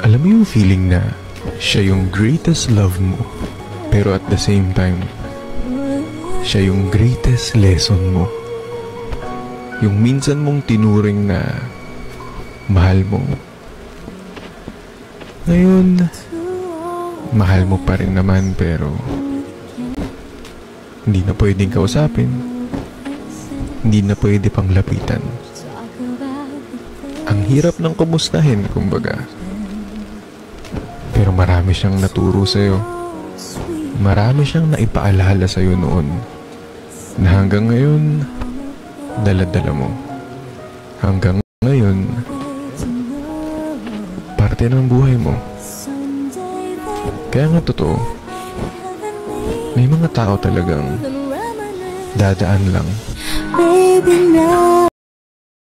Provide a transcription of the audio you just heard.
Alam mo yung feeling na siya yung greatest love mo, pero at the same time, siya yung greatest lesson mo. Yung minsan mong tinuring na mahal mo, ngayon mahal mo pa rin naman, pero hindi na pwedeng kausapin, hindi na pwede pang lapitan. Ang hirap ng kumustahin, kumbaga. Pero marami siyang naturo sa'yo. Marami siyang naipaalala sa'yo noon na hanggang ngayon dala-dala mo. Hanggang ngayon parte ng buhay mo. Kaya nga totoo, may mga tao talagang dadaan lang.